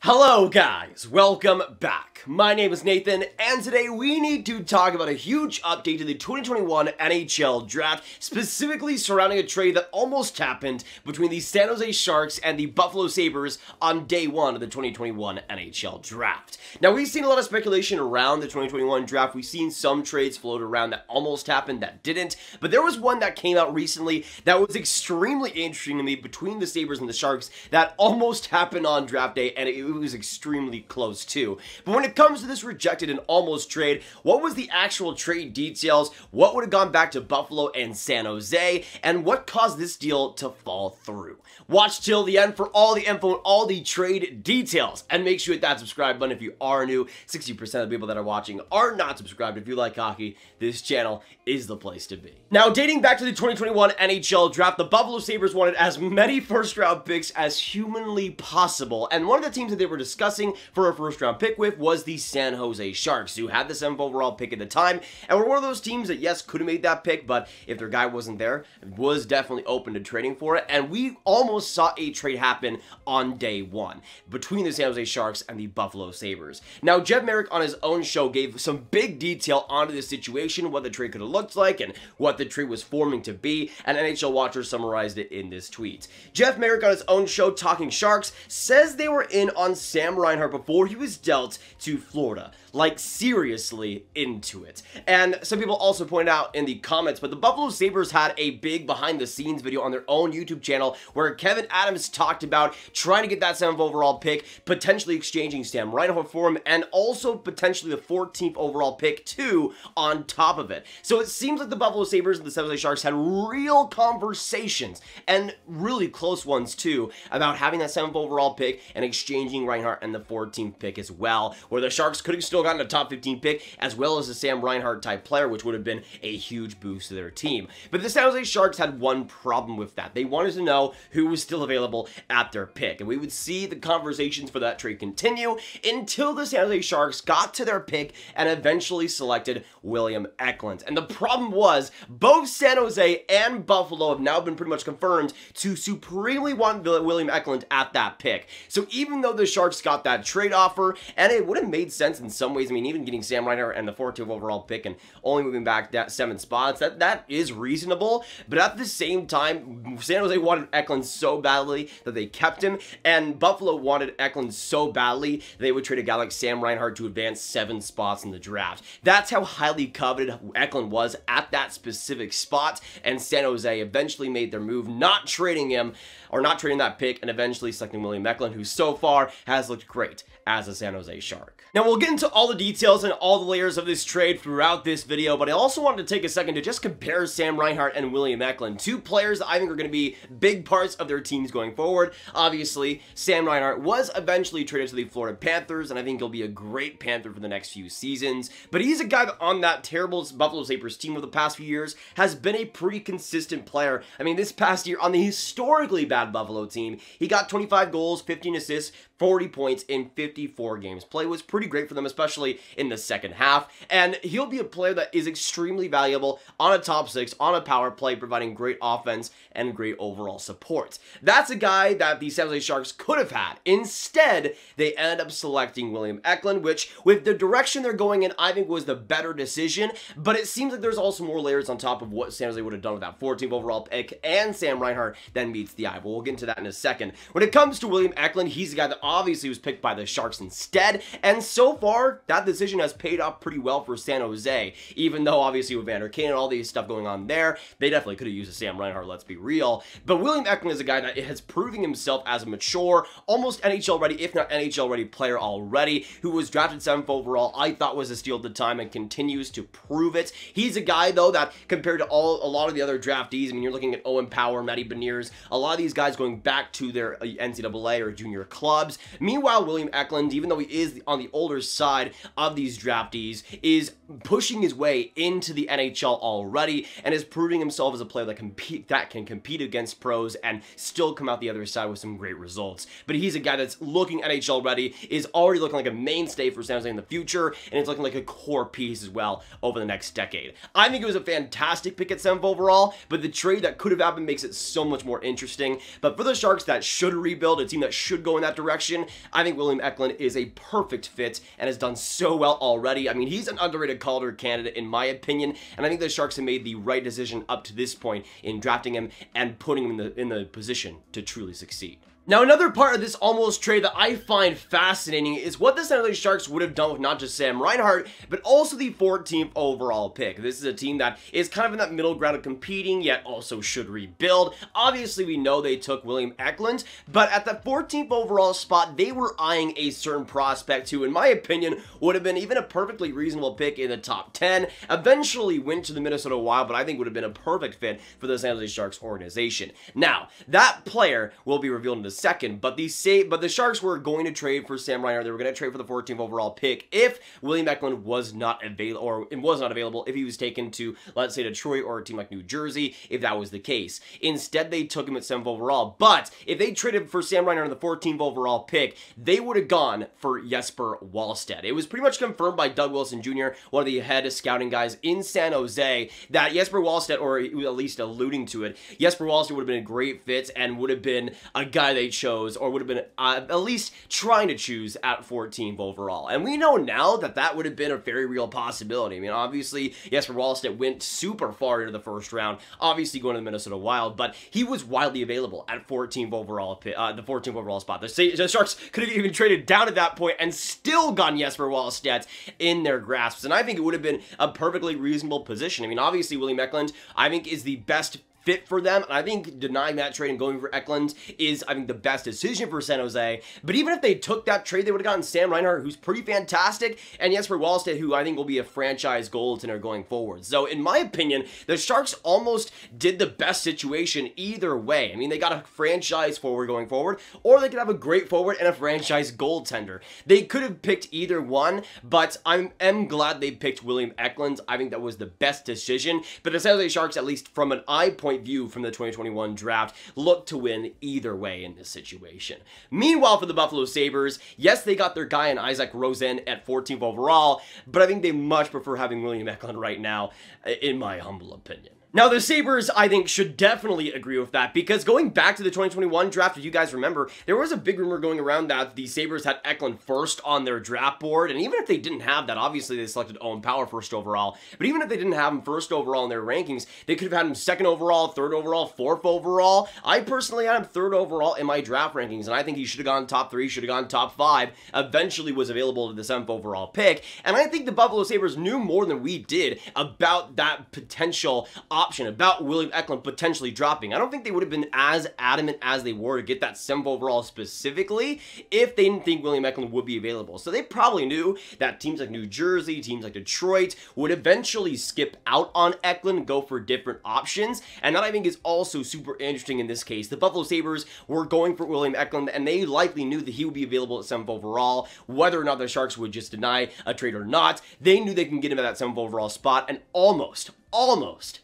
Hello guys, welcome back. My name is Nathan, and today we need to talk about a huge update to the 2021 NHL Draft, specifically surrounding a trade that almost happened between the San Jose Sharks and the Buffalo Sabres on day one of the 2021 NHL Draft. Now, we've seen a lot of speculation around the 2021 Draft. We've seen some trades float around that almost happened, that didn't, but there was one that came out recently that was extremely interesting to me between the Sabres and the Sharks that almost happened on draft day, and it was extremely close too. But when it comes to this rejected and almost trade, what was the actual trade details? What would have gone back to Buffalo and San Jose? And what caused this deal to fall through? Watch till the end for all the info and all the trade details. And make sure you hit that subscribe button if you are new. 60% of the people that are watching are not subscribed. If you like hockey, this channel is the place to be. Now, dating back to the 2021 NHL Draft, the Buffalo Sabres wanted as many first-round picks as humanly possible. And one of the teams that they were discussing for a first-round pick with was the San Jose Sharks, who had the 7th overall pick at the time, and were one of those teams that, yes, could have made that pick, but if their guy wasn't there, was definitely open to trading for it, and we almost saw a trade happen on day one between the San Jose Sharks and the Buffalo Sabres. Now, Jeff Merrick on his own show gave some big detail onto this situation, what the trade could have looked like, and what the trade was forming to be, and NHL Watcher summarized it in this tweet. Jeff Merrick on his own show, Talking Sharks, says they were in on Sam Reinhart before he was dealt to Florida. Like, seriously into it. And some people also pointed out in the comments, but the Buffalo Sabres had a big behind-the-scenes video on their own YouTube channel where Kevin Adams talked about trying to get that 7th overall pick, potentially exchanging Sam Reinhart for him, and also potentially the 14th overall pick, too, on top of it. So it seems like the Buffalo Sabres and the San Jose Sharks had real conversations, and really close ones, too, about having that 7th overall pick and exchanging Reinhart and the 14th pick as well, where the Sharks could have still gotten a top 15 pick, as well as a Sam Reinhart type player, which would have been a huge boost to their team. But the San Jose Sharks had one problem with that. They wanted to know who was still available at their pick, and we would see the conversations for that trade continue until the San Jose Sharks got to their pick and eventually selected William Eklund. And the problem was, both San Jose and Buffalo have now been pretty much confirmed to supremely want William Eklund at that pick. So even though the Sharks got that trade offer, and it would have made sense in some ways, I mean, even getting Sam Reinhart and the 14th overall pick and only moving back that 7 spots, that is reasonable, but at the same time, San Jose wanted Eklund so badly that they kept him, and Buffalo wanted Eklund so badly they would trade a guy like Sam Reinhart to advance 7 spots in the draft. That's how highly coveted Eklund was at that specific spot, and San Jose eventually made their move, not trading him, or not trading that pick, and eventually selecting William Eklund, who so far has looked great as a San Jose Shark. Now, we'll get into all the details and all the layers of this trade throughout this video, but I also wanted to take a second to just compare Sam Reinhart and William Eklund, two players that I think are going to be big parts of their teams going forward. Obviously, Sam Reinhart was eventually traded to the Florida Panthers, and I think he'll be a great Panther for the next few seasons, but he's a guy that on that terrible Buffalo Sabres team over the past few years has been a pretty consistent player. I mean, this past year on the historically bad Buffalo team, he got 25 goals, 15 assists, 40 points in 54 games. Play was pretty great for them, especially in the second half, and he'll be a player that is extremely valuable on a top 6, on a power play, providing great offense and great overall support. That's a guy that the San Jose Sharks could have had. Instead, they ended up selecting William Eklund, which, with the direction they're going in, I think was the better decision, but it seems like there's also more layers on top of what San Jose would have done with that 14th overall pick and Sam Reinhart than meets the eye, but we'll get into that in a second. When it comes to William Eklund, he's a guy that obviously was picked by the Sharks instead, and so far, that decision has paid off pretty well for San Jose, even though obviously with Vander Kane and all these stuff going on there, they definitely could have used a Sam Reinhart, let's be real, but William Eklund is a guy that has proving himself as a mature, almost NHL ready, if not NHL ready player already, who was drafted 7th overall, I thought was a steal at the time and continues to prove it. He's a guy, though, that compared to a lot of the other draftees, I mean, you're looking at Owen Power, Matty Beniers, a lot of these guys going back to their NCAA or junior clubs. Meanwhile, William Eklund, even though he is on the older side, side of these draftees is pushing his way into the NHL already and is proving himself as a player that can compete against pros and still come out the other side with some great results. But he's a guy that's looking NHL ready, is already looking like a mainstay for San Jose in the future, and it's looking like a core piece as well over the next decade. I think it was a fantastic pick at 7th overall, but the trade that could have happened makes it so much more interesting. But for the Sharks that should rebuild, a team that should go in that direction, I think William Eklund is a perfect fit and has done so well already. I mean, he's an underrated Calder candidate in my opinion, and I think the Sharks have made the right decision up to this point in drafting him and putting him in the position to truly succeed. Now, another part of this almost trade that I find fascinating is what the San Jose Sharks would have done with not just Sam Reinhart, but also the 14th overall pick. This is a team that is kind of in that middle ground of competing, yet also should rebuild. Obviously, we know they took William Eklund, but at the 14th overall spot, they were eyeing a certain prospect who, in my opinion, would have been even a perfectly reasonable pick in the top 10. Eventually went to the Minnesota Wild, but I think would have been a perfect fit for the San Jose Sharks organization. Now, that player will be revealed in the second, but the Sharks were going to trade for Sam Reinhart. They were going to trade for the 14th overall pick if William Eklund was not available, if he was taken to, let's say, Detroit or a team like New Jersey, if that was the case. Instead, they took him at 7th overall, but if they traded for Sam Reinhart in the 14th overall pick, they would have gone for Jesper Wallstedt. It was pretty much confirmed by Doug Wilson Jr., one of the head scouting guys in San Jose, that Jesper Wallstedt, or at least alluding to it, Jesper Wallstedt would have been a great fit and would have been a guy they chose, or would have been at least trying to choose at 14th overall. And we know now that that would have been a very real possibility. I mean, obviously, Jesper Wallstedt went super far into the first round, obviously going to the Minnesota Wild, but he was widely available at 14th overall, the 14th overall spot. The Sharks could have even traded down at that point and still gotten Jesper Wallstedt in their grasps, and I think it would have been a perfectly reasonable position. I mean, obviously, William Eklund, I think, is the best fit for them, and I think denying that trade and going for Eklund is, I think, the best decision for San Jose. But even if they took that trade, they would have gotten Sam Reinhart, who's pretty fantastic, and Jesper Wallstedt, who I think will be a franchise goaltender going forward. So, in my opinion, the Sharks almost did the best situation either way. I mean, they got a franchise forward going forward, or they could have a great forward and a franchise goaltender. They could have picked either one, but I am glad they picked William Eklund. I think that was the best decision. But the San Jose Sharks, at least from an eye point view from the 2021 draft, look to win either way in this situation. Meanwhile, for the Buffalo Sabres, yes, they got their guy in Isaac Rosen at 14th overall, but I think they much prefer having William Eklund right now, in my humble opinion. Now, the Sabres, I think, should definitely agree with that, because going back to the 2021 draft, if you guys remember, there was a big rumor going around that the Sabres had Eklund first on their draft board, and even if they didn't have that, obviously they selected Owen Power first overall, but even if they didn't have him first overall in their rankings, they could have had him 2nd overall, 3rd overall, 4th overall. I personally had him 3rd overall in my draft rankings, and I think he should have gone top 3, should have gone top 5, eventually was available to the 7th overall pick, and I think the Buffalo Sabres knew more than we did about that potential option, about William Eklund potentially dropping. I don't think they would have been as adamant as they were to get that 7th overall specifically if they didn't think William Eklund would be available. So they probably knew that teams like New Jersey, teams like Detroit would eventually skip out on Eklund and go for different options, and that I think is also super interesting in this case. The Buffalo Sabres were going for William Eklund, and they likely knew that he would be available at 7th overall, whether or not the Sharks would just deny a trade or not. They knew they can get him at that 7th overall spot, and almost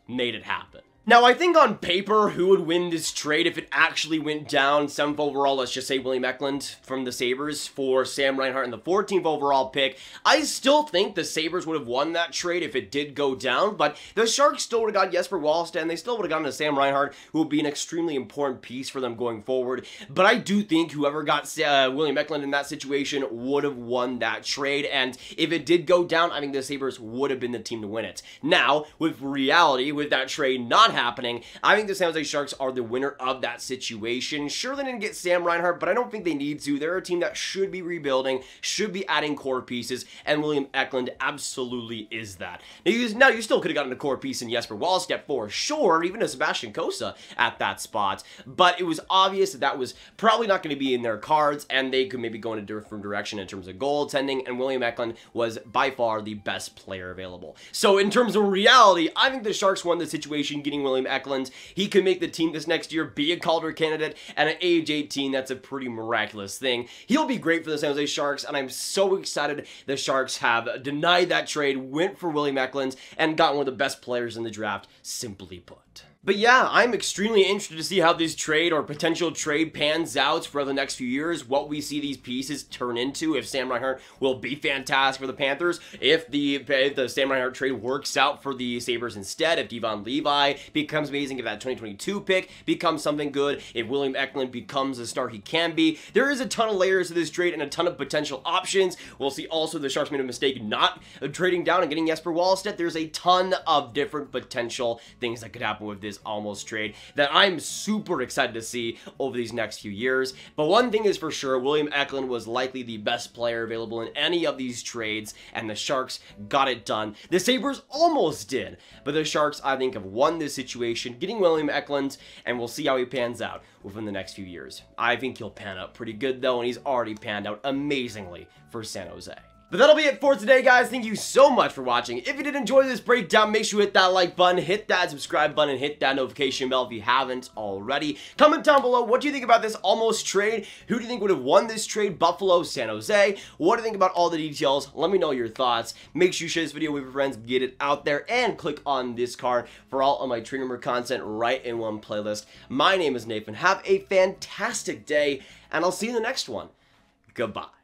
made it happen. Now, I think on paper, who would win this trade if it actually went down 7th overall, let's just say William Eklund from the Sabres for Sam Reinhart in the 14th overall pick. I still think the Sabres would have won that trade if it did go down, but the Sharks still would have got Jesper Wallstedt, and they still would have gotten a Sam Reinhart, who would be an extremely important piece for them going forward. But I do think whoever got William Eklund in that situation would have won that trade, and if it did go down, I think the Sabres would have been the team to win it. Now, with reality, with that trade not happening, I think the San Jose Sharks are the winner of that situation. Sure, they didn't get Sam Reinhart, but I don't think they need to. They're a team that should be rebuilding, should be adding core pieces, and William Eklund absolutely is that. Now, you still could have gotten a core piece in Jesper Wallstedt for sure, even a Sebastian Cossa at that spot, but it was obvious that that was probably not going to be in their cards, and they could maybe go in a different direction in terms of goaltending, and William Eklund was by far the best player available. So in terms of reality, I think the Sharks won the situation, getting in William Eklund. He could make the team this next year, be a Calder candidate, and at age 18, that's a pretty miraculous thing. He'll be great for the San Jose Sharks, and I'm so excited the Sharks have denied that trade, went for William Eklund, and got one of the best players in the draft, simply put. But yeah, I'm extremely interested to see how this trade or potential trade pans out for the next few years, what we see these pieces turn into, if Sam Reinhart will be fantastic for the Panthers, if the Sam Reinhart trade works out for the Sabres instead, if Devon Levi becomes amazing, if that 2022 pick becomes something good, if William Eklund becomes the star he can be. There is a ton of layers to this trade and a ton of potential options. We'll see also the Sharks made a mistake not trading down and getting Jesper Wallstedt. There's a ton of different potential things that could happen with this almost trade that I'm super excited to see over these next few years. But one thing is for sure, William Eklund was likely the best player available in any of these trades, and the Sharks got it done. The Sabres almost did, but the Sharks, I think, have won this situation, getting William Eklund, and we'll see how he pans out within the next few years. I think he'll pan out pretty good, though, and he's already panned out amazingly for San Jose. But that'll be it for today, guys. Thank you so much for watching. If you did enjoy this breakdown, make sure you hit that like button, hit that subscribe button, and hit that notification bell if you haven't already. Comment down below, what do you think about this almost trade? Who do you think would have won this trade? Buffalo, San Jose? What do you think about all the details? Let me know your thoughts. Make sure you share this video with your friends, get it out there, and click on this card for all of my Trade Rumor content right in one playlist. My name is Nathan. Have a fantastic day, and I'll see you in the next one. Goodbye.